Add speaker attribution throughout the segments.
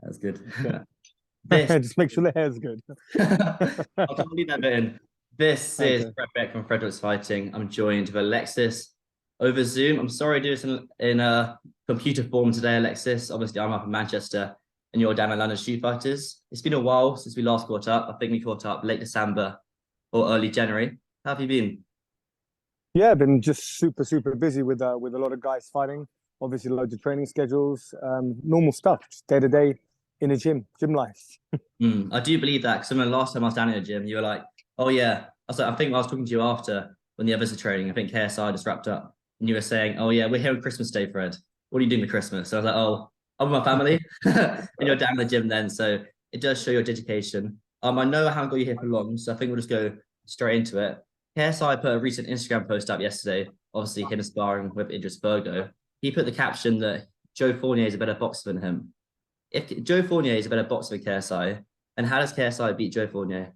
Speaker 1: That's good.
Speaker 2: Yeah.
Speaker 1: This,
Speaker 2: Just make sure the hair's good.
Speaker 1: I'll come leave that bit in. This is
Speaker 2: Okay.
Speaker 1: Fred Beck from Fred Beck's Fighting. I'm joined with Alexis over Zoom. I'm sorry to do this in a computer form today, Alexis. Obviously, I'm up in Manchester and you're down in London Shoe Fighters. It's been a while since we last caught up. I think we caught up late December or early January. How have you been?
Speaker 2: Yeah, been just super busy with a lot of guys fighting. Obviously, loads of training schedules, normal stuff, just day to day in a gym life.
Speaker 1: I do believe that because the last time I was down in the gym, you were like, "Oh yeah." I think I was talking to you after when the others are training. I think KSI just wrapped up, and you were saying, "Oh yeah, we're here on Christmas Day, Fred. What are you doing for Christmas?" So I was like, "Oh, I'm with my family," and you're down in the gym then. So it does show your dedication. I know I haven't got you here for long, so I think we'll just go straight into it. KSI put a recent Instagram post up yesterday. Obviously, him sparring with Idris Virgo. He put the caption that Joe Fournier is a better boxer than him. If Joe Fournier is a better boxer than KSI, and how does KSI beat Joe Fournier?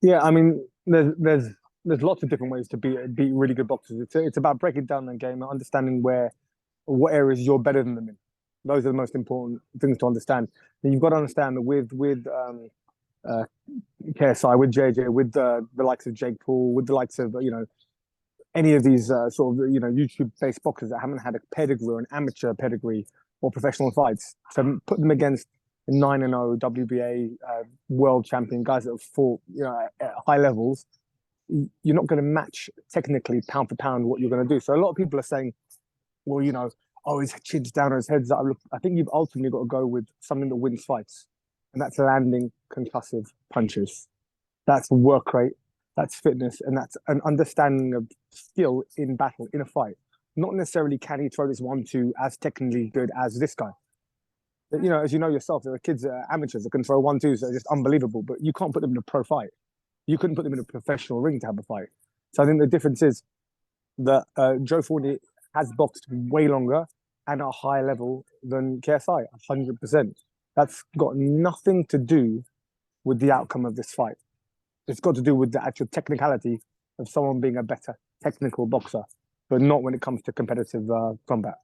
Speaker 2: Yeah, I mean, there's lots of different ways to beat really good boxers. It's about breaking down the game and understanding what areas you're better than them in. Those are the most important things to understand. And you've got to understand that with uh, KSI, with JJ, with the likes of Jake Paul, with the likes of any of these sort of YouTube-based boxers that haven't had a pedigree or an amateur pedigree or professional fights. So put them against 9-0 WBA world champion guys that have fought at high levels. You're not going to match technically pound for pound what you're going to do. So a lot of people are saying, well, oh, his chin's down or his head's up. I think you've ultimately got to go with something that wins fights, and that's landing concussive punches. That's work rate, that's fitness, and that's an understanding of skill in battle, in a fight. Not necessarily can he throw this 1-2 as technically good as this guy. As you know yourself, there are kids that are amateurs that can throw 1-2s that are just unbelievable, but you can't put them in a pro fight. You couldn't put them in a professional ring to have a fight. So I think the difference is that Joe Fournier has boxed way longer and at a higher level than KSI, 100%. That's got nothing to do with the outcome of this fight. It's got to do with the actual technicality of someone being a better technical boxer, but not when it comes to competitive combat.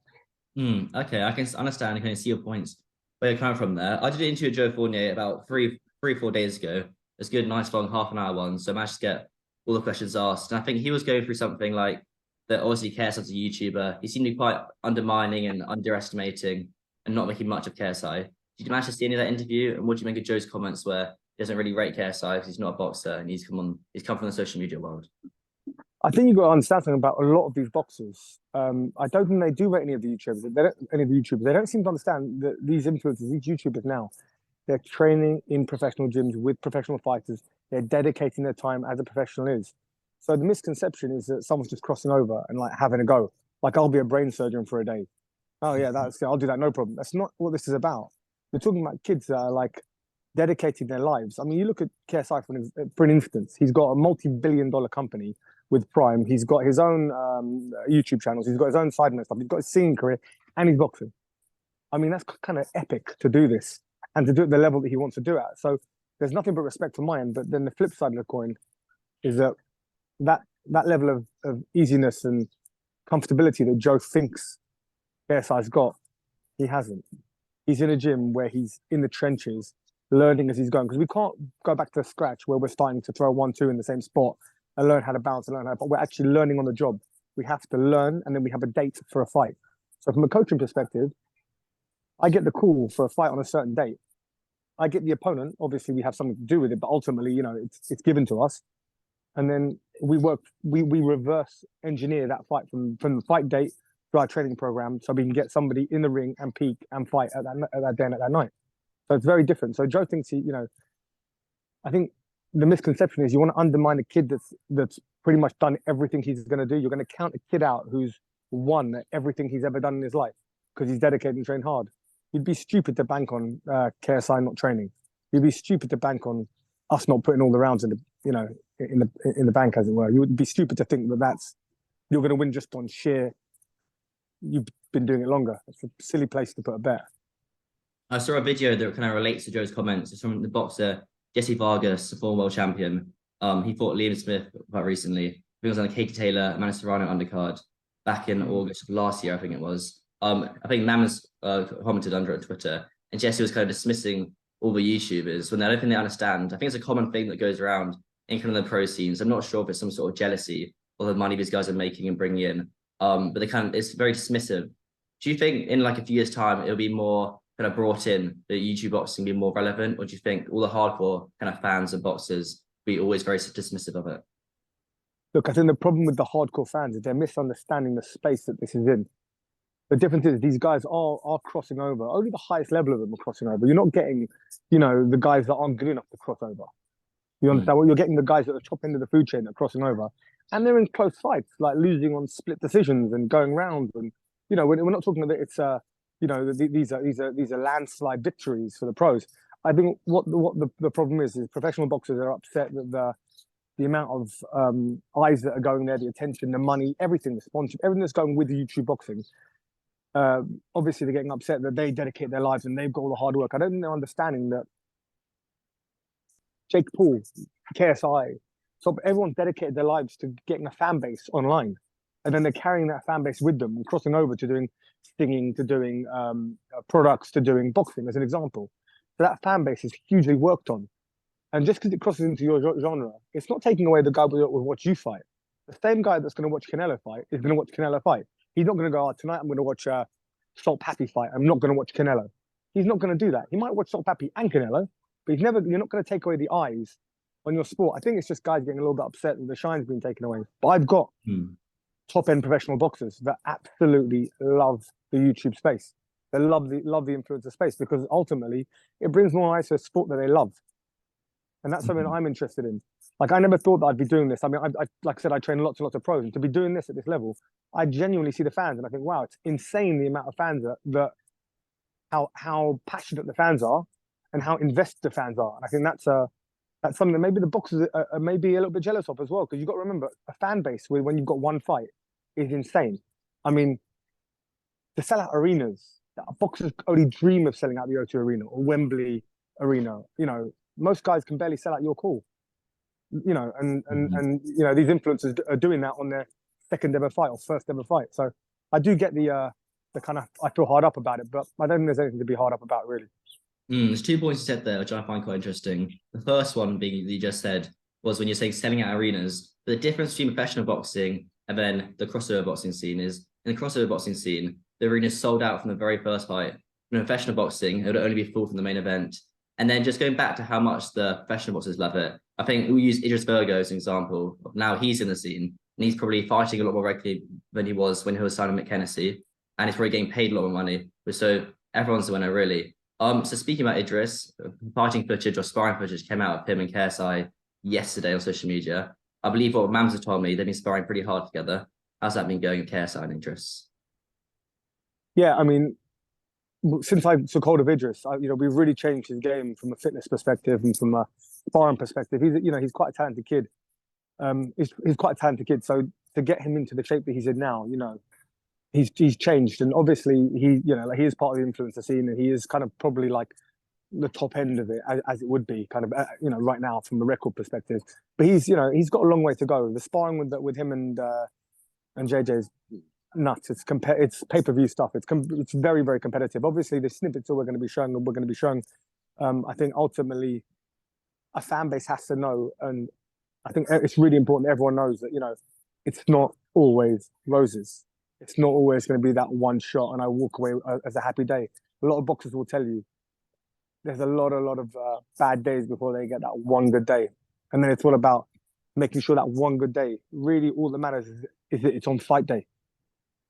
Speaker 1: Okay, I can understand. I can see your points where you're coming from there. I did an interview with Joe Fournier about 4 days ago. It's good, nice, long half-an-hour one. So I managed to get all the questions asked. And I think he was going through something like that. Obviously, KSI as a YouTuber, he seemed to be quite undermining and underestimating and not making much of KSI. Did you manage to see any of that interview? And what do you make of Joe's comments where he doesn't really rate KSI because he's not a boxer and he's come from the social media world?
Speaker 2: I think you've got to understand something about a lot of these boxers. I don't think they do rate any of the YouTubers. They don't seem to understand that these influencers, these YouTubers now, they're training in professional gyms with professional fighters. They're dedicating their time as a professional is. So the misconception is that someone's just crossing over and like having a go. Like I'll be a brain surgeon for a day. Oh yeah, I'll do that, no problem. That's not what this is about. We're talking about kids that are like dedicating their lives. I mean, you look at KSI for an instance. He's got a multi-billion-dollar company with Prime. He's got his own YouTube channels. He's got his own side stuff. He's got his singing career, and he's boxing. I mean, that's kind of epic to do this and to do it at the level that he wants to do it at. So there's nothing but respect for mine. But then the flip side of the coin is that level of easiness and comfortability that Joe thinks KSI's got, he hasn't. He's in a gym where he's in the trenches, learning as he's going. Because we can't go back to scratch where we're starting to throw 1-2 in the same spot and learn how to bounce and learn how to, but we're actually learning on the job. We have to learn, and then we have a date for a fight. So from a coaching perspective, I get the call for a fight on a certain date. I get the opponent. Obviously, we have something to do with it, but ultimately, it's given to us. And then we reverse engineer that fight from the fight date to our training program, so we can get somebody in the ring and peak and fight at that day and at that night. So it's very different. So Joe thinks I think the misconception is you want to undermine a kid that's pretty much done everything he's going to do. You're going to count a kid out who's won at everything he's ever done in his life because he's dedicated and trained hard. You'd be stupid to bank on KSI not training. You'd be stupid to bank on us not putting all the rounds in the bank, as it were. You would be stupid to think that you're going to win just on sheer. You've been doing it longer. It's a silly place to put a bet.
Speaker 1: I saw a video that kind of relates to Joe's comments. It's from the boxer Ksi Vargas, the former world champion. He fought Liam Smith quite recently. He was on a Katie Taylor, Mansa undercard back in August of last year, I think it was. I think Mam's commented under on Twitter. and Jesse was kind of dismissing all the YouTubers when I don't think they understand. I think it's a common thing that goes around in kind of the pro scenes. I'm not sure if it's some sort of jealousy or the money these guys are making and bringing in. But it's very dismissive. Do you think in like a few years' time it'll be more kind of brought in, the YouTube boxing be more relevant, or do you think all the hardcore kind of fans and boxers be always very dismissive of it?
Speaker 2: Look, I think the problem with the hardcore fans is they're misunderstanding the space that this is in. The difference is these guys are crossing over. Only the highest level of them are crossing over. You're not getting, the guys that aren't good enough to cross over. You understand what you're getting? The guys at the top end of the food chain that are crossing over, and they're in close fights, like losing on split decisions and going round. And we're not talking about these are landslide victories for the pros. I think what the problem is professional boxers are upset that the amount of eyes that are going there, the attention, the money, everything, the sponsorship, everything that's going with the YouTube boxing. Obviously, they're getting upset that they dedicate their lives and they've got all the hard work. I don't think they're understanding that Jake Paul, KSI, so everyone's dedicated their lives to getting a fan base online. And then they're carrying that fan base with them and crossing over to doing singing, to doing products, to doing boxing, as an example. So that fan base is hugely worked on. And just because it crosses into your genre, it's not taking away the guy who will watch you fight. The same guy that's going to watch Canelo fight is going to watch Canelo fight. He's not going to go, tonight I'm going to watch Salt Pappy fight. I'm not going to watch Canelo. He's not going to do that. He might watch Salt Pappy and Canelo, but you're not going to take away the eyes on your sport. I think it's just guys getting a little bit upset that the shine's been taken away. But I've got top-end professional boxers that absolutely love the YouTube space. They love the influencer space because ultimately it brings more eyes to a sport that they love. And that's something I'm interested in. Like, I never thought that I'd be doing this. I mean, I like I said, I train lots and lots of pros, and to be doing this at this level, I genuinely see the fans, and I think, wow, it's insane the amount of fans that how passionate the fans are, and how invested the fans are. And I think that's something that maybe the boxers are maybe a little bit jealous of as well, because you've got to remember, a fan base when you've got one fight is insane. I mean, to sell out arenas, boxers only dream of selling out the O2 Arena or Wembley Arena. Most guys can barely sell out your call. And these influencers are doing that on their second ever fight or first ever fight. So I do get the kind of, I feel hard up about it, but I don't think there's anything to be hard up about, really.
Speaker 1: There's 2 points you said there, which I find quite interesting. The first one being that you just said was when you're saying selling out arenas. The difference between professional boxing and then the crossover boxing scene is, in the crossover boxing scene, the arena is sold out from the very first fight. In professional boxing, it would only be full from the main event. And then just going back to how much the professional boxers love it, I think we'll use Idris Virgo as an example. Now he's in the scene, and he's probably fighting a lot more regularly than he was when he was signing with Hennessy, and he's probably getting paid a lot more money. So everyone's the winner, really. So speaking about Idris, fighting footage or sparring footage came out of him and KSI yesterday on social media. I believe what Mansa told me, they've been sparring pretty hard together. How's that been going with KSI and Idris?
Speaker 2: Yeah, I mean, since I took hold of Idris, we've really changed his game from a fitness perspective and from a sparring perspective. He's quite a talented kid. He's quite a talented kid. So to get him into the shape that he's in now, he's changed, and obviously he is part of the influencer scene, and he is kind of probably like the top end of it as it would be kind of right now from a record perspective. But he's got a long way to go. The sparring with him and JJ is nuts. It's pay-per-view stuff. It's very, very competitive. Obviously, the snippets that we're going to be showing, I think ultimately a fan base has to know, and I think it's really important that everyone knows that it's not always roses. It's not always going to be that one shot and I walk away as a happy day. A lot of boxers will tell you there's a lot of bad days before they get that one good day, and then it's all about making sure that one good day, really all that matters is that it's on fight day.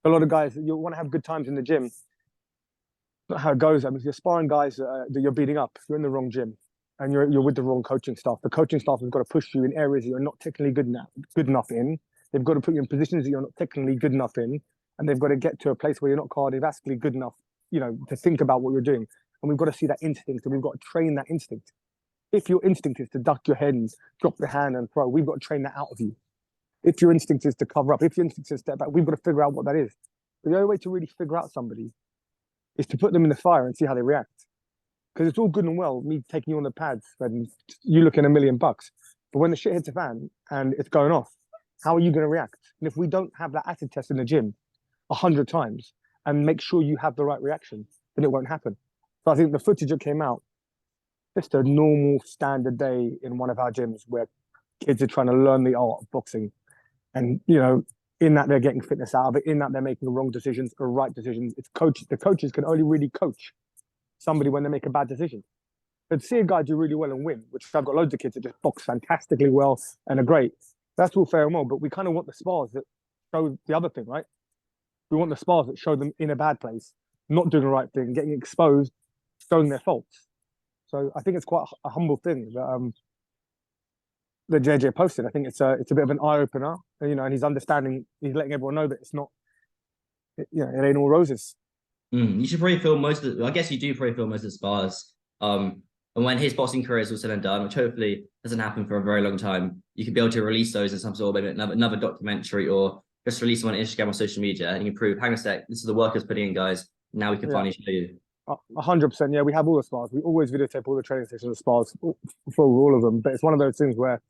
Speaker 2: A lot of guys, you want to have good times in the gym. Not how it goes. I mean, if you're sparring guys that you're beating up, you're in the wrong gym and you're with the wrong coaching staff. The coaching staff has got to push you in areas that you're not technically good enough in. They've got to put you in positions that you're not technically good enough in, and they've got to get to a place where you're not cardiovascularly good enough, to think about what you're doing. And we've got to see that instinct, and we've got to train that instinct. If your instinct is to duck your head and drop your hand and throw, we've got to train that out of you. If your instinct is to cover up, if your instinct is to step back, we've got to figure out what that is. But the only way to really figure out somebody is to put them in the fire and see how they react. Because it's all good and well, me taking you on the pads and you looking $1 million. But when the shit hits the fan and it's going off, how are you going to react? And if we don't have that acid test in the gym 100 times and make sure you have the right reaction, then it won't happen. So I think the footage that came out, just a normal standard day in one of our gyms where kids are trying to learn the art of boxing. And, in that they're getting fitness out of it, in that they're making the wrong decisions or right decisions. The coaches can only really coach somebody when they make a bad decision. But to see a guy do really well and win, which I've got loads of kids that just box fantastically well and are great, that's all fair and well. But we kind of want the spars that show the other thing, right? We want the spars that show them in a bad place, not doing the right thing, getting exposed, showing their faults. So I think it's quite a humble thing that JJ posted. I think it's a bit of an eye opener, and he's understanding. He's letting everyone know that it's not, it ain't all roses.
Speaker 1: You should probably film most of the. I guess you do probably film most of the spars. And when his boxing career is all said and done, which hopefully doesn't happen for a very long time, you could be able to release those in some sort of maybe another documentary, or just release them on Instagram or social media, and you can prove, hang on a sec, this is the work I was putting in, guys. Now we can finally show you.
Speaker 2: 100%. Yeah, we have all the spars. We always videotape all the training sessions of spars for all of them. But it's one of those things where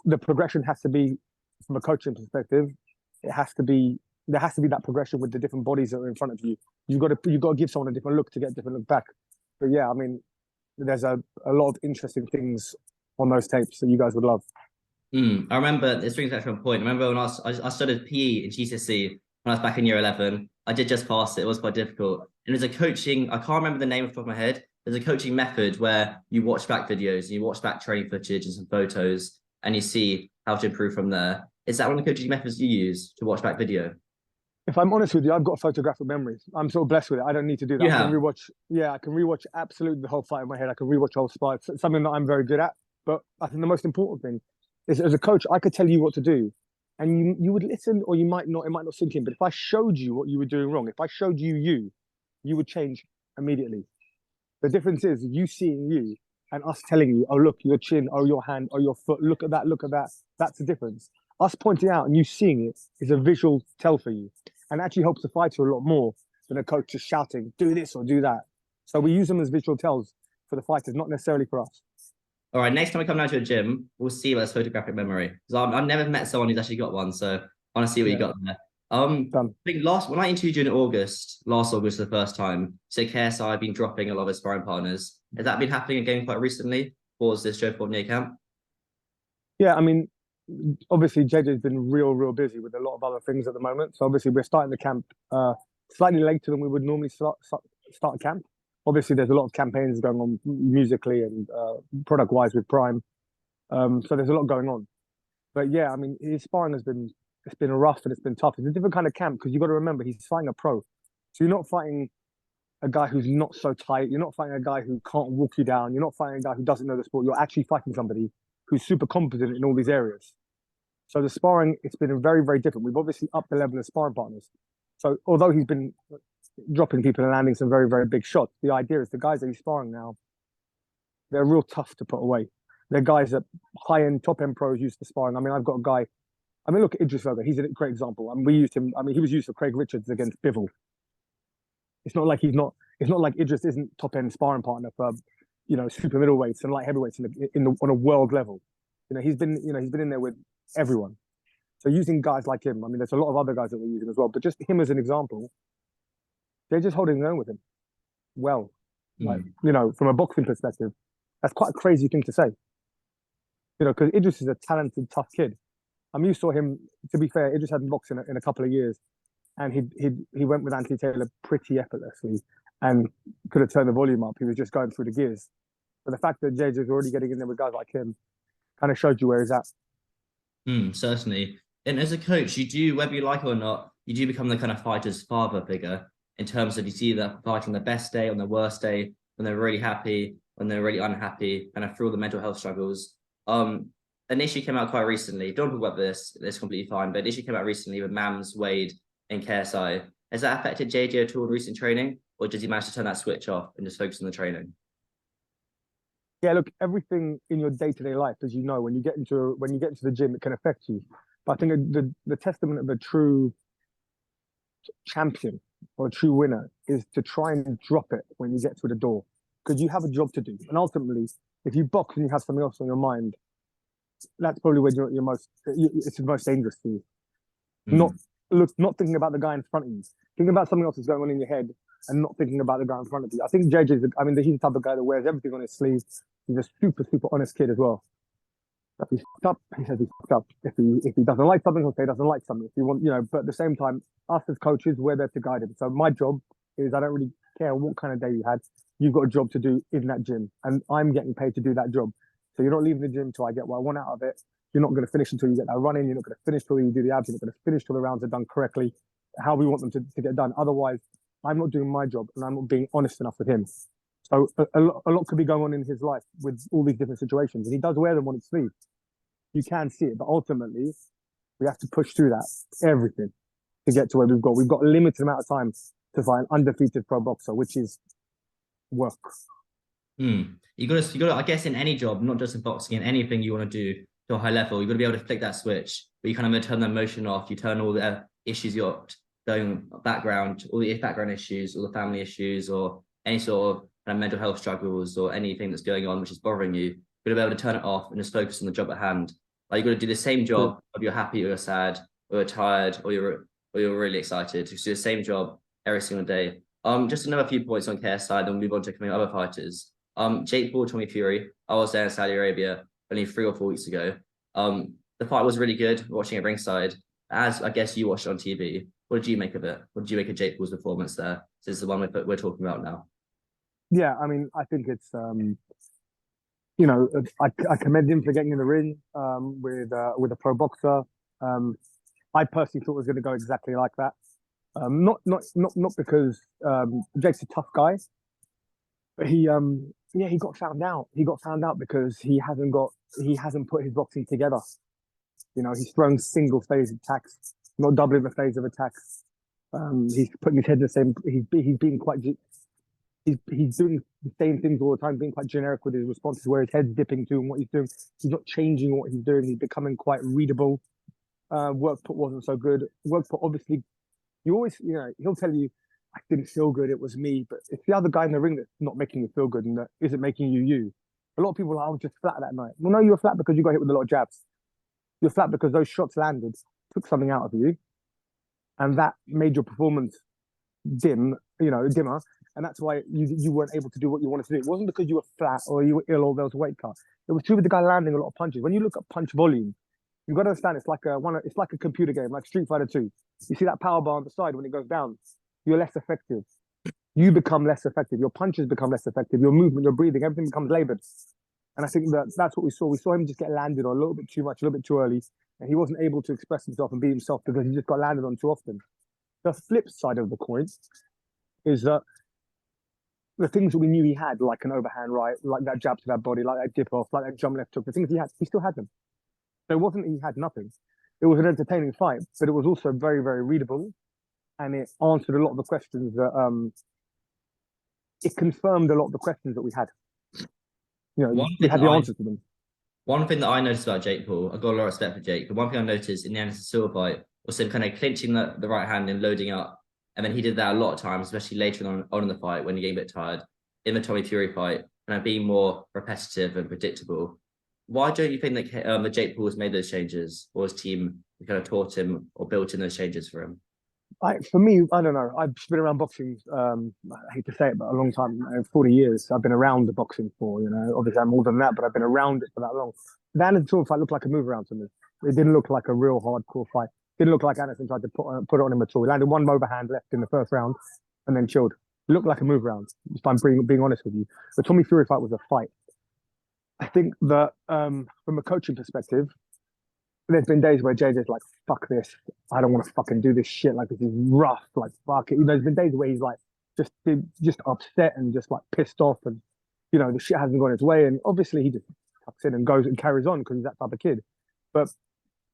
Speaker 2: the progression has to be, from a coaching perspective, there has to be that progression with the different bodies that are in front of you. You've got to give someone a different look to get a different look back. But yeah, I mean, there's a lot of interesting things on those tapes that you guys would love.
Speaker 1: I remember, this brings back to a point. I remember when I studied PE in GCSE when I was back in year 11. I did just pass it. It was quite difficult. And there's a coaching, I can't remember the name off the top of my head. There's a coaching method where you watch back videos and you watch back training footage and some photos, and you see how to improve from there. Is that one of the coaching methods you use, to watch back video?
Speaker 2: If I'm honest with you, I've got photographic memory. I'm sort of blessed with it. I don't need to do that. I can rewatch absolutely the whole fight in my head. I can rewatch whole fights. It's something that I'm very good at. But I think the most important thing is, as a coach, I could tell you what to do, and you would listen, or you might not. It might not sink in. But if I showed you what you were doing wrong, if I showed you would change immediately. The difference is you seeing you and us telling you, oh, look, your chin, oh, your hand, oh, your foot, look at that, look at that. That's the difference. Us pointing out and you seeing it is a visual tell for you, and actually helps the fighter a lot more than a coach just shouting, do this or do that. So we use them as visual tells for the fighters, not necessarily for us.
Speaker 1: All right, next time we come down to a gym, we'll see about this photographic memory. Because I've never met someone who's actually got one, so I want to see what you got there. I think when I interviewed you in last August for the first time, so KSI had been dropping a lot of his sparring partners. Has that been happening again quite recently? Or was this Joe Fournier camp?
Speaker 2: Yeah, I mean, obviously JJ's been real busy with a lot of other things at the moment. So obviously we're starting the camp slightly later than we would normally start a camp. Obviously there's a lot of campaigns going on musically and product-wise with Prime. So there's a lot going on. But yeah, I mean, his sparring it's been rough and it's been tough. It's a different kind of camp because you've got to remember he's fighting a pro. So you're not fighting a guy who's not so tight. You're not fighting a guy who can't walk you down. You're not fighting a guy who doesn't know the sport. You're actually fighting somebody who's super competent in all these areas. So the sparring, it's been very different. We've obviously upped the level of sparring partners. So although he's been dropping people and landing some very big shots, the idea is the guys that he's sparring now, they're real tough to put away. They're guys that high-end, top-end pros used to sparring. I mean, I've got a guy, look at Idris Virgo. He's a great example. I mean, we used him. I mean, he was used for Craig Richards against Bivol. It's not like Idris isn't top-end sparring partner for, super middleweights and light heavyweights on a world level. He's been in there with everyone. So using guys like him, I mean, there's a lot of other guys that we're using as well, but just him as an example, they're just holding their own with him. Well, from a boxing perspective, that's quite a crazy thing to say. Because Idris is a talented, tough kid. You saw him, to be fair, Idris hadn't boxed in a couple of years, and he went with Anthony Taylor pretty effortlessly and could have turned the volume up. He was just going through the gears. But the fact that JJ's already getting in there with guys like him kind of showed you where he's at.
Speaker 1: Certainly. And as a coach, you do, whether you like it or not, you do become the kind of fighter's father figure in terms of you see that fight on the best day, on the worst day, when they're really happy, when they're really unhappy, and through all the mental health struggles. An issue came out quite recently. Don't talk about this. It's completely fine. But an issue came out recently with Mams, Wade, and KSI. Has that affected JJ at all in recent training, or does he manage to turn that switch off and just focus on the training?
Speaker 2: Yeah, look, everything in your day-to-day life, as you know, when you get into the gym, it can affect you. But I think the testament of a true champion or a true winner is to try and drop it when you get to the door, because you have a job to do. And ultimately, if you box and you have something else on your mind, that's probably when it's the most dangerous for you. Not thinking about the guy in front of you, thinking about something else that's going on in your head, and not thinking about the guy in front of you. I think JJ's, he's the type of guy that wears everything on his sleeve. He's a super, super honest kid as well. If he's fucked up, he says he's fucked up. If he doesn't like something, he'll say he doesn't like something. If you want, but at the same time, us as coaches, we're there to guide him. So my job is I don't really care what kind of day you had. You've got a job to do in that gym, and I'm getting paid to do that job. So you're not leaving the gym until I get what I want out of it. You're not going to finish until you get that running. You're not going to finish till you do the abs. You're not going to finish till the rounds are done correctly, how we want them to get done. Otherwise, I'm not doing my job, and I'm not being honest enough with him. So a lot could be going on in his life with all these different situations, and he does wear them on his sleeve. You can see it, but ultimately, we have to push through that everything to get to where we've got. We've got a limited amount of time to find an undefeated pro boxer, which is work.
Speaker 1: You got to. I guess in any job, not just in boxing, in anything you want to do to a high level, you got to be able to flick that switch. But you kind of turn the emotion off. You turn all the issues you're going background, all the background issues, all the family issues, or any sort of kind of mental health struggles or anything that's going on which is bothering you. You've got to be able to turn it off and just focus on the job at hand. Like you've got to do the same job, whether you're happy or you're sad, or you're tired, or you're really excited. You do the same job every single day. Just another few points on KSI, then we'll move on to coming other fighters. Jake Paul, Tommy Fury. I was there in Saudi Arabia only 3 or 4 weeks ago. The fight was really good, watching it ringside. As I guess you watched it on TV. What did you make of it? What did you make of Jake Paul's performance there? This is the one we're talking about now.
Speaker 2: Yeah, I think it's I commend him for getting in the ring with a pro boxer. I personally thought it was going to go exactly like that. Not because Jake's a tough guy, but he got found out. He got found out because he hasn't put his boxing together. He's throwing single phase attacks, not doubling the phase of attacks. He's putting his head in the same. He's being quite. He's doing the same things all the time, being quite generic with his responses, where his head's dipping to and what he's doing. He's not changing what he's doing. He's becoming quite readable. Work put wasn't so good. Work put, obviously, you always, he'll tell you, I didn't feel good, it was me. But it's the other guy in the ring that's not making you feel good and that isn't making you. A lot of people are, I was just flat that night. Well, no, you were flat because you got hit with a lot of jabs. You're flat because those shots landed, took something out of you, and that made your performance dimmer. And that's why you weren't able to do what you wanted to do. It wasn't because you were flat or you were ill or there was a weight cut. It was true with the guy landing a lot of punches. When you look at punch volume, you've got to understand it's like a computer game, like Street Fighter 2. You see that power bar on the side when it goes down, you're less effective. You become less effective. Your punches become less effective. Your movement, your breathing, everything becomes labored. And I think that's what we saw. We saw him just get landed on a little bit too much, a little bit too early. And he wasn't able to express himself and be himself because he just got landed on too often. The flip side of the coin is that the things that we knew he had, like an overhand right, like that jab to that body, like that dip off, like that jump left hook, the things he still had them. So it wasn't he had nothing. It was an entertaining fight, but it was also very, very readable. And it answered a lot of the questions that, it confirmed a lot of the questions that we had. We had the answers to them.
Speaker 1: One thing that I noticed about Jake Paul, I got a lot of respect for Jake, but one thing I noticed in the Anderson Silva fight was him kind of clinching the right hand and loading up. And then he did that a lot of times, especially later on in the fight when he getting a bit tired. In the Tommy Fury fight, and being more repetitive and predictable. Why don't you think that Jake Paul has made those changes, or his team kind of taught him or built in those changes for him?
Speaker 2: For me, I don't know. I've been around boxing, I hate to say it, but a long time, 40 years. I've been around the boxing for, obviously I'm more than that, but I've been around it for that long. The Anderson Silva fight looked like a move around to me. It didn't look like a real hardcore fight. It didn't look like Anderson tried to put it on him at all. He landed one overhand left in the first round and then chilled. It looked like a move round, if I'm being honest with you. The Tommy Fury fight was a fight. I think that from a coaching perspective, there's been days where JJ's like, fuck this. I don't want to fucking do this shit. Like, this is rough. Like, fuck it. There's been days where he's like, just upset and just like pissed off and, the shit hasn't gone his way. And obviously he just tucks in and goes and carries on because he's that type of kid. But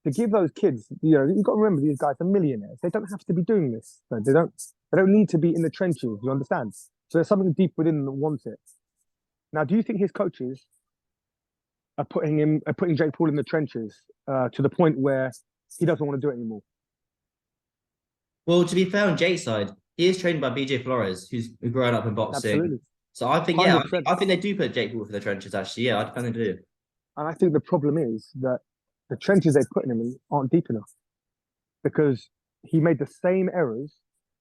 Speaker 2: to give those kids, you've got to remember these guys are millionaires. They don't have to be doing this. They don't need to be in the trenches. You understand? So there's something deep within them that wants it. Now, do you think his coaches are putting Jake Paul in the trenches to the point where he doesn't want to do it anymore?
Speaker 1: Well, to be fair, on Jake's side, he is trained by BJ Flores, who's grown up in boxing.
Speaker 2: Absolutely.
Speaker 1: So I think, I think they do put Jake Paul for the trenches, actually. Yeah, I think they do.
Speaker 2: And I think the problem is that the trenches they're putting him in aren't deep enough because he made the same errors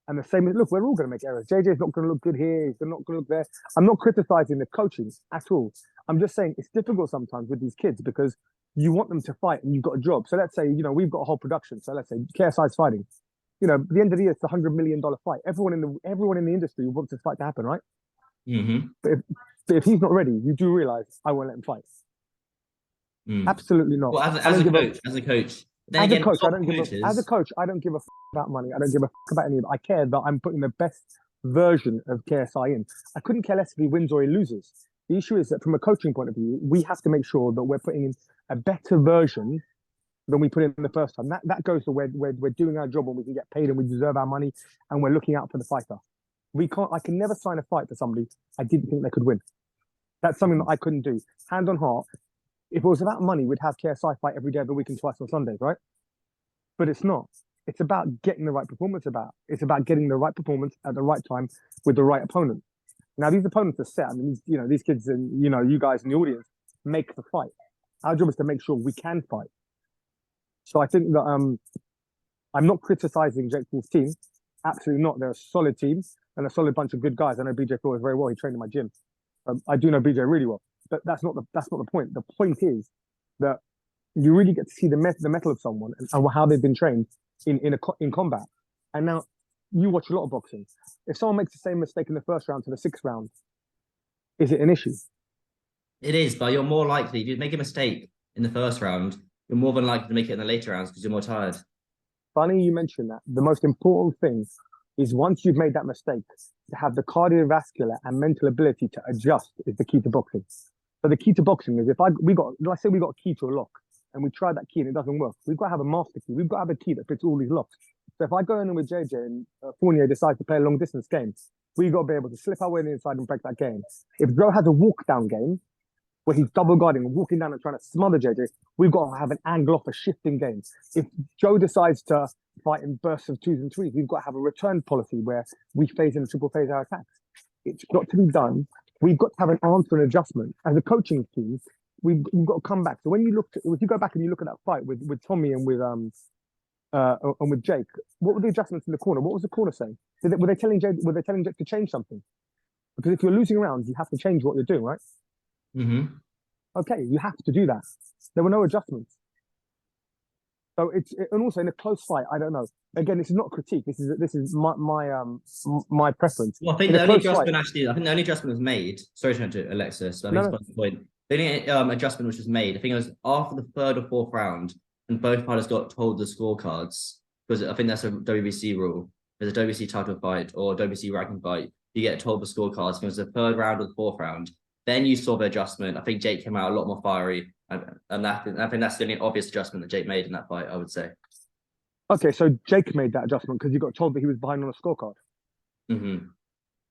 Speaker 2: And the same is, look, we're all going to make errors. JJ's not going to look good here. He's not going to look there. I'm not criticizing the coaching at all. I'm just saying it's difficult sometimes with these kids because you want them to fight and you've got a job. So let's say, we've got a whole production. So let's say KSI's fighting. At the end of the year, it's a $100 million fight. Everyone in the industry wants this fight to happen, right?
Speaker 1: Mm-hmm.
Speaker 2: But if he's not ready, you do realize I won't let him fight. Absolutely not.
Speaker 1: Well, as a coach,
Speaker 2: As a coach, I don't give a about money. I don't give a about any of it. I care that I'm putting the best version of KSI in. I couldn't care less if he wins or he loses. The issue is that from a coaching point of view, we have to make sure that we're putting in a better version than we put in the first time. That goes to where we're doing our job and we can get paid and we deserve our money and we're looking out for the fighter. I can never sign a fight for somebody I didn't think they could win. That's something that I couldn't do. Hand on heart, if it was about money, we'd have KSI fight every day of the week and twice on Sundays, right? But it's not. It's about getting the right performance It's about getting the right performance at the right time with the right opponent. Now, these opponents are set. I mean, these kids and, you guys in the audience make the fight. Our job is to make sure we can fight. So I think that I'm not criticizing Jake Paul's team. Absolutely not. They're a solid team and a solid bunch of good guys. I know BJ Flores very well. He trained in my gym. I do know BJ really well. But that's not the point. The point is that you really get to see the metal of someone and how they've been trained in combat. And now you watch a lot of boxing. If someone makes the same mistake in the first round to the sixth round, is it an issue?
Speaker 1: It is, but you're more likely, if you make a mistake in the first round, you're more than likely to make it in the later rounds because you're more tired.
Speaker 2: Funny you mentioned that. The most important thing is once you've made that mistake, to have the cardiovascular and mental ability to adjust is the key to boxing. So the key to boxing is let's say we got a key to a lock and we try that key and it doesn't work. We've got to have a master key. We've got to have a key that fits all these locks. So if I go in with JJ and Fournier decides to play a long distance game, we've got to be able to slip our way inside and break that game. If Joe has a walk down game where he's double guarding and walking down and trying to smother JJ, we've got to have an angle off a shifting game. If Joe decides to fight in bursts of 2s and 3s, we've got to have a return policy where we phase in and triple phase our attacks. It's got to be done. We've got to have an answer and adjustment. As a coaching team, we've got to come back. So if you go back and you look at that fight with Tommy and with Jake, what were the adjustments in the corner? What was the corner saying? Were they telling Jake to change something? Because if you're losing rounds, you have to change what you're doing, right?
Speaker 1: Mm-hmm.
Speaker 2: Okay, you have to do that. There were no adjustments. So and also in a close fight, I don't know. Again, this is not a critique. This is my preference.
Speaker 1: Well, I think the only adjustment was made. Sorry to interrupt, Alexis. I think it's the point. The only adjustment which was made, I think it was after the third or fourth round, and both fighters got told the scorecards, because I think that's a WBC rule. There's a WBC title fight or a WBC ranking fight. You get told the scorecards. If it was the third round or the fourth round, then you saw the adjustment. I think Jake came out a lot more fiery, and I think that's the only obvious adjustment that Jake made in that fight, I would say.
Speaker 2: Okay, so Jake made that adjustment because he got told that he was behind on a scorecard.
Speaker 1: Mm-hmm.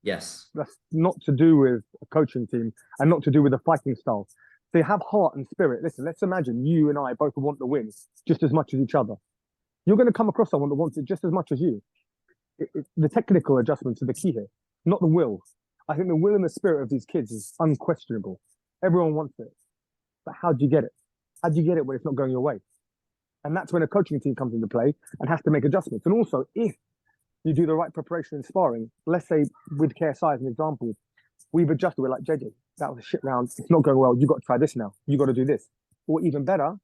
Speaker 1: Yes.
Speaker 2: That's not to do with a coaching team and not to do with a fighting style. They have heart and spirit. Listen, let's imagine you and I both want the win just as much as each other. You're going to come across someone that wants it just as much as you. The technical adjustments are the key here, not the will. I think the will and the spirit of these kids is unquestionable. Everyone wants it. But how do you get it? How do you get it when it's not going your way? And that's when a coaching team comes into play and has to make adjustments. And also, if you do the right preparation in sparring, let's say with KSI as an example, we've adjusted. We're like, JJ, that was a shit round. It's not going well. You've got to try this now. You've got to do this. Or even better,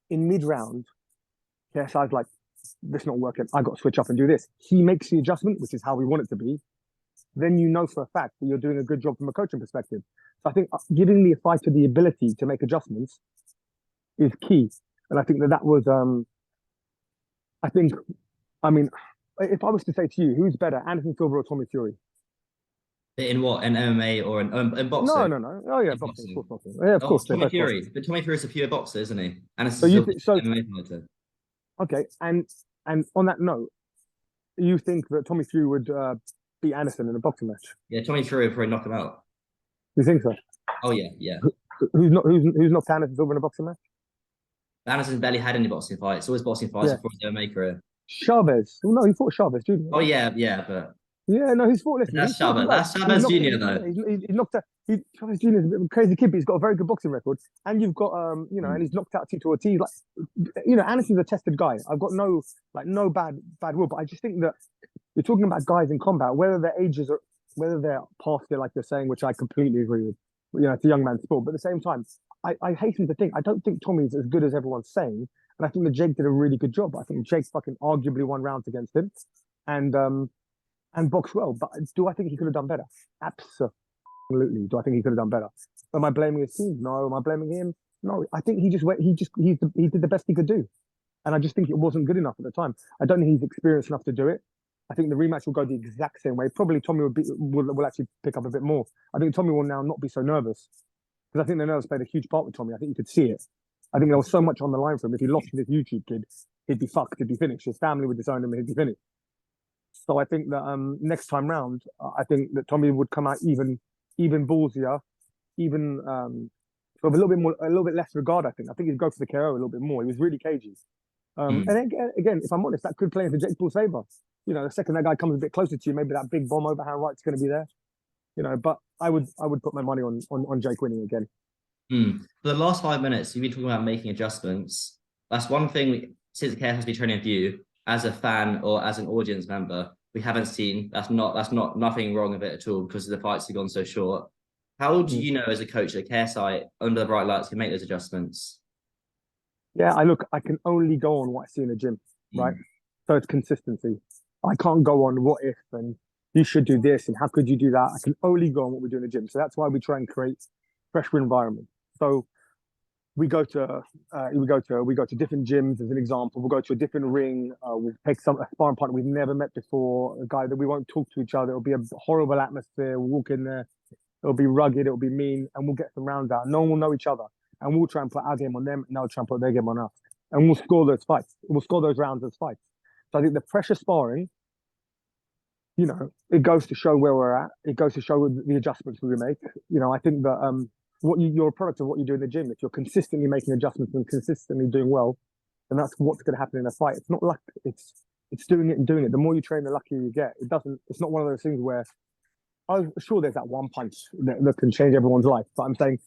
Speaker 2: in mid-round, KSI's like, this not working. I got to switch up and do this. He makes the adjustment, which is how we want it to be. Then you know for a fact that you're doing a good job from a coaching perspective. So I think giving the fighter the ability to make adjustments is key. And I think that was, I mean, if I was to say to you, who's better, Anderson Silva or Tommy Fury?
Speaker 1: In what? In MMA or in boxing?
Speaker 2: No. Oh, yeah, boxing. Of course, boxing. Yeah, of course.
Speaker 1: Tommy Fury. But Tommy Fury's a pure boxer, isn't he? And
Speaker 2: so MMA fighter. Okay, and on that note, you think that Tommy Fury would beat Anderson in a boxing match?
Speaker 1: Yeah, Tommy Fury would probably knock him out.
Speaker 2: You think so?
Speaker 1: Oh, yeah.
Speaker 2: Who's knocked Anderson Silva in a boxing match?
Speaker 1: Anderson's barely had any boxing fights. Always boxing fights before his MMA career.
Speaker 2: Chavez. Oh, no, he fought Chavez Jr.
Speaker 1: Oh, yeah, but...
Speaker 2: Yeah, no, he's fought. Listen,
Speaker 1: that's Chavez. That's Chavez Jr. though.
Speaker 2: He's knocked out. Chavez Jr. is a bit of a crazy kid, but he's got a very good boxing record. And you've got, and he's knocked out Tito Ortiz. Like, Anderson's a tested guy. I've got no bad will, but I just think that You're talking about guys in combat, whether their ages are, whether they're past it, like you're saying, which I completely agree with. You know, it's a young man's sport, but at the same time, I hasten to think I don't think Tommy's as good as everyone's saying, and I think that Jake did a really good job. I think Jake fucking arguably won rounds against him, and boxed well. But do I think he could have done better? Absolutely. Do I think he could have done better? Am I blaming his team? No. Am I blaming him? No. I think he just went. He did the best he could do, and I just think it wasn't good enough at the time. I don't think he's experienced enough to do it. I think the rematch will go the exact same way. Probably Tommy will actually pick up a bit more. I think Tommy will now not be so nervous because I think the nerves played a huge part with Tommy. I think you could see it. I think there was so much on the line for him. If he lost to this YouTube kid, he'd be fucked. He'd be finished. His family would disown him and he'd be finished. So I think that next time round, I think that Tommy would come out even ballsier, even with a little bit less regard. I think he'd go for the KO a little bit more. He was really cagey. And again, if I'm honest, that could play into Jake Paul's favour. You know, the second that guy comes a bit closer to you, maybe that big bomb overhand right's going to be there. You know, but I would put my money on Jake winning again.
Speaker 1: For the last 5 minutes, you've been talking about making adjustments. That's one thing since the KSI has been training with you as a fan or as an audience member. We haven't seen. That's not nothing wrong with it at all because the fights have gone so short. How do you know as a coach that KSI under the bright lights can make those adjustments?
Speaker 2: Yeah, I can only go on what I see in the gym, right? So it's consistency. I can't go on what if and you should do this and how could you do that. I can only go on what we do in the gym. So that's why we try and create fresh environment. So we go to different gyms as an example. We'll go to a different ring. We'll take a sparring partner we've never met before, a guy that we won't talk to each other. It'll be a horrible atmosphere. We'll walk in there. It'll be rugged. It'll be mean, and we'll get some rounds out. No one will know each other, and we'll try and put our game on them, and they'll try and put their game on us, and we'll score those fights. We'll score those rounds as fights. So I think the pressure sparring, you know, it goes to show where we're at. It goes to show the adjustments we make. You know, I think that you're a product of what you do in the gym. If you're consistently making adjustments and consistently doing well, then that's what's going to happen in a fight. It's not luck. It's doing it and doing it. The more you train, the luckier you get. It's not one of those things where I'm sure there's that one punch that can change everyone's life. But I'm saying,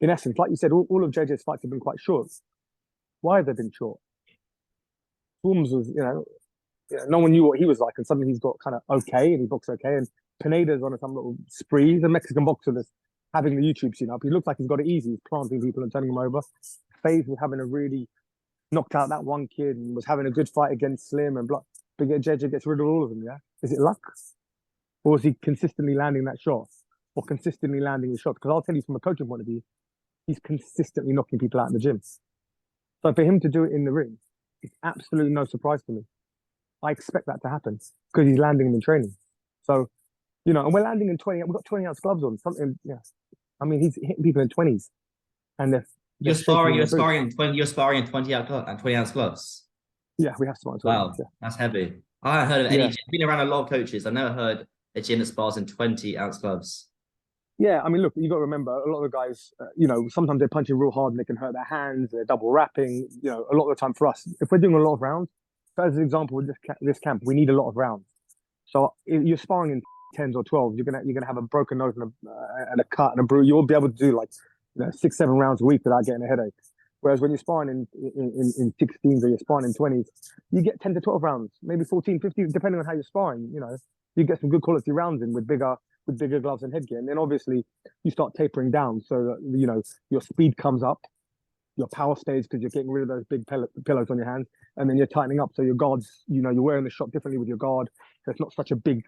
Speaker 2: in essence, like you said, all of JJ's fights have been quite short. Why have they been short? Forms was, no one knew what he was like, and suddenly he's got kind of okay, and he boxed okay. And Pineda's on some little spree. The Mexican boxer that's having the YouTube scene up. He looks like he's got it easy. He's planting people and turning them over. FaZe was having a really knocked out that one kid and was having a good fight against Slim and Block. But JJ gets rid of all of them, yeah? Is it luck? Or is he consistently landing that shot? Or consistently landing the shot? Because I'll tell you from a coaching point of view, he's consistently knocking people out in the gym. So for him to do it in the ring, it's absolutely no surprise to me. I expect that to happen because he's landing them in training. So, and we're landing in 20, we've got 20-ounce gloves on. Something, yeah. I mean, he's hitting people in 20s. And
Speaker 1: you're sparring in 20-ounce gloves.
Speaker 2: Yeah, we have sparring.
Speaker 1: Wow,
Speaker 2: yeah.
Speaker 1: That's heavy. I haven't heard of any. I've been around a lot of coaches. I've never heard a gym that spars in 20-ounce gloves.
Speaker 2: Yeah, I mean, look, you got to remember, a lot of the guys, sometimes they're punching real hard and they can hurt their hands. They're double wrapping. A lot of the time for us, if we're doing a lot of rounds, so as an example, with this camp, we need a lot of rounds. So if you're sparring in 10s or 12s, you're gonna have a broken nose and a cut and a bruise. You won't be able to do 6, 7 rounds a week without getting a headache. Whereas when you're sparring in 16s or you're sparring in 20s, you get 10 to 12 rounds, maybe 14, 15, depending on how you're sparring. You get some good quality rounds in with bigger gloves and headgear. And then obviously you start tapering down so that, your speed comes up, your power stays because you're getting rid of those big pillows on your hands, and then you're tightening up. So your guards, you're wearing the shot differently with your guard. So it's not such a big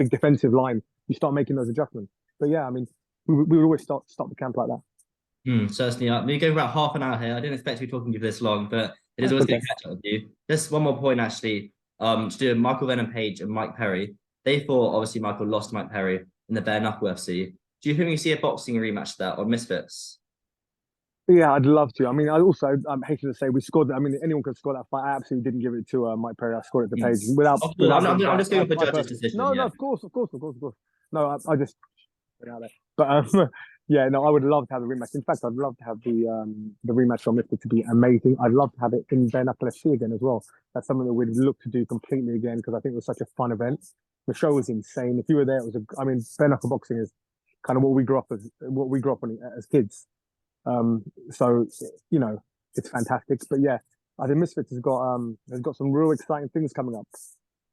Speaker 2: defensive line. You start making those adjustments. But yeah, I mean, we would always start the camp like that.
Speaker 1: Certainly. We go about half an hour here. I didn't expect to be talking to you for this long, but it is always good to catch up with you. Just one more point, actually. To do Michael Venom Page and Mike Perry. They thought, obviously, Michael lost to Mike Perry in the bare knuckle UFC. Do you think we see a boxing rematch of that on Misfits?
Speaker 2: Yeah, I'd love to. I mean, I'm hating to say we scored. I mean, anyone could score that fight. I absolutely didn't give it to Mike Perry. I scored it to Page without.
Speaker 1: I'm just going for judge's decision.
Speaker 2: No, of course. No, I just put it out there. But yeah, no, I would love to have the rematch. In fact, I'd love to have the rematch from Misfits to be amazing. I'd love to have it in bare knuckle FC again as well. That's something that we'd look to do completely again because I think it was such a fun event. The show was insane. If you were there, bare knuckle boxing is kind of what we grew up on as kids. So it's fantastic. But yeah, I think Misfits has got some real exciting things coming up.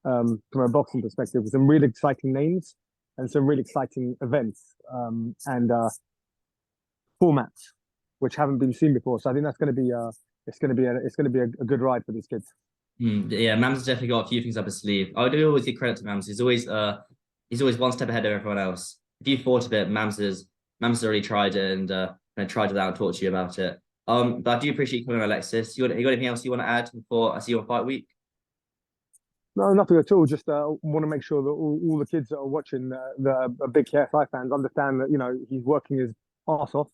Speaker 2: from a boxing perspective, with some really exciting names and some really exciting events and formats which haven't been seen before. So I think that's going to be a good ride for these kids.
Speaker 1: Yeah, Mam's definitely got a few things up his sleeve. I do always give credit to Mams. He's always one step ahead of everyone else. If you thought of it, Mam's already tried it and tried it out and talked to you about it. But I do appreciate you coming on, Alexis. You got anything else you want to add before I see you on fight week?
Speaker 2: No, nothing at all. Just want to make sure that all the kids that are watching that are big KSI fans understand that he's working his arse off,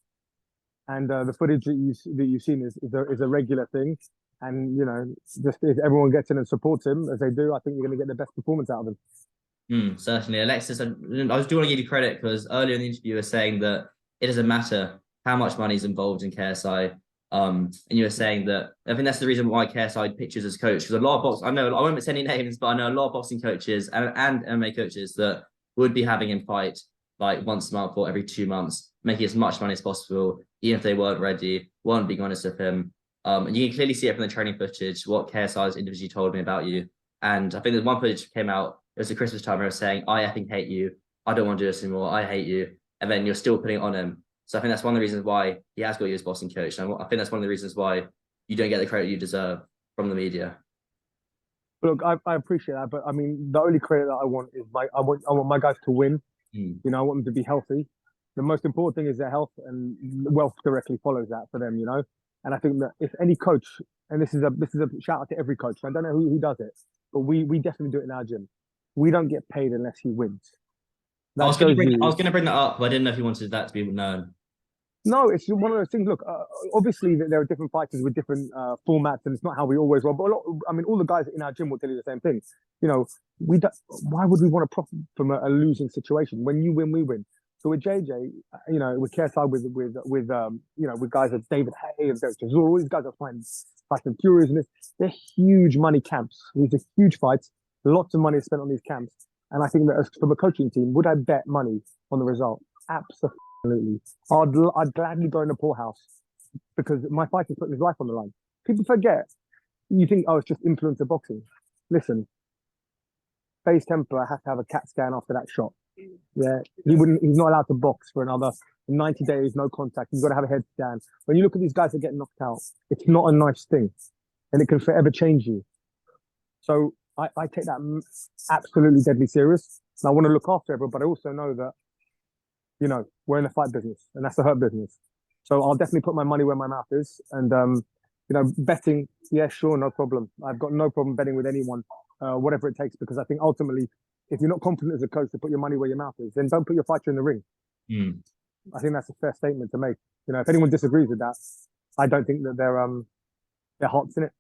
Speaker 2: and the footage that you've seen is a regular thing. And just if everyone gets in and supports him as they do, I think you're going to get the best performance out of him.
Speaker 1: Certainly, Alexis. I do want to give you credit because earlier in the interview you were saying that it doesn't matter how much money is involved in KSI. And you were saying that I think that's the reason why KSI pitches as coach, because a lot of boxing, I know I won't say any names, but I know a lot of boxing coaches and MMA coaches that would be having him fight like once a month or every 2 months, making as much money as possible, even if they weren't ready, weren't being honest with him. And you can clearly see it from the training footage, what KSI's individually told me about you. And I think there's one footage came out, it was at Christmas time, where I was saying, I effing hate you. I don't want to do this anymore. I hate you. And then you're still putting it on him. So I think that's one of the reasons why he has got you as boxing coach. And I think that's one of the reasons why you don't get the credit you deserve from the media.
Speaker 2: Look, I appreciate that, but I mean, the only credit that I want is I want my guys to win. I want them to be healthy. The most important thing is their health, and wealth directly follows that for them. And I think that if any coach, and this is a shout out to every coach. I don't know who does it, but we definitely do it in our gym. We don't get paid unless he wins.
Speaker 1: I was going to bring that up, but I didn't know if you wanted that to be known.
Speaker 2: No, it's one of those things. Look, obviously there are different fighters with different formats, and it's not how we always roll. But all the guys in our gym will tell you the same thing. Why would we want to profit from a losing situation? When you win, we win. So with JJ, with KSI, with guys like David Hay and all these guys are fighting Fast and Furious, and they're huge money camps. These are huge fights. Lots of money is spent on these camps, and I think that as from a coaching team, would I bet money on the result? Absolutely. I'd gladly go in the poorhouse because my fighter's putting his life on the line. People forget. You think, oh, it's just influencer boxing. Listen, Faze Templar has to have a CAT scan after that shot. Yeah, he's not allowed to box for another 90 days, no contact. He's got to have a head scan. When you look at these guys that get knocked out, it's not a nice thing, and it can forever change you. So I take that absolutely deadly serious. And I want to look after everyone, but I also know that, we're in the fight business, and that's the hurt business. So I'll definitely put my money where my mouth is. And, betting, yeah, sure, no problem. I've got no problem betting with anyone, whatever it takes, because I think ultimately, if you're not confident as a coach to put your money where your mouth is, then don't put your fighter in the ring. I think that's a fair statement to make. If anyone disagrees with that, I don't think that their heart's in it.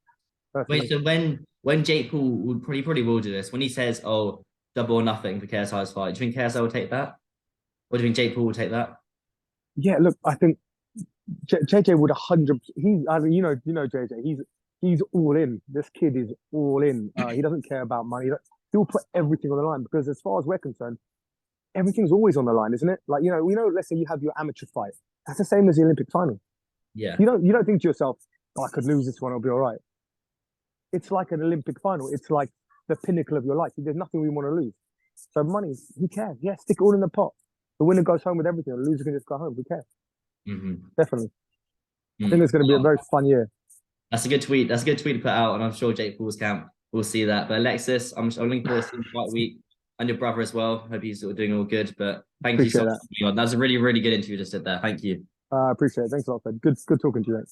Speaker 2: Personally.
Speaker 1: Wait, so when Jake Paul would probably will do this, when he says, "Oh, double or nothing for KSI's fight," do you think KSI will take that? Or do you think Jake Paul will take that?
Speaker 2: Yeah, look, I think JJ would 100%. JJ. He's all in. This kid is all in. He doesn't care about money. He'll put everything on the line because, as far as we're concerned, everything's always on the line, isn't it? Like let's say you have your amateur fight. That's the same as the Olympic final.
Speaker 1: Yeah.
Speaker 2: You don't think to yourself, "Oh, I could lose this one. I'll be all right." It's like an Olympic final. It's like the pinnacle of your life. There's nothing we want to lose. So money, who cares? Yeah, stick it all in the pot. The winner goes home with everything. The loser can just go home. Who cares? Definitely. I think it's going to be a very fun year.
Speaker 1: That's a good tweet. That's a good tweet to put out, and I'm sure Jake Paul's camp will see that. But Alexis, I'm looking forward to seeing fight week, and your brother as well. Hope he's doing all good. But thank you so much for being on. That was a really, really good interview just did there. Thank you.
Speaker 2: I appreciate it. Thanks a lot, Fred. Good talking to you.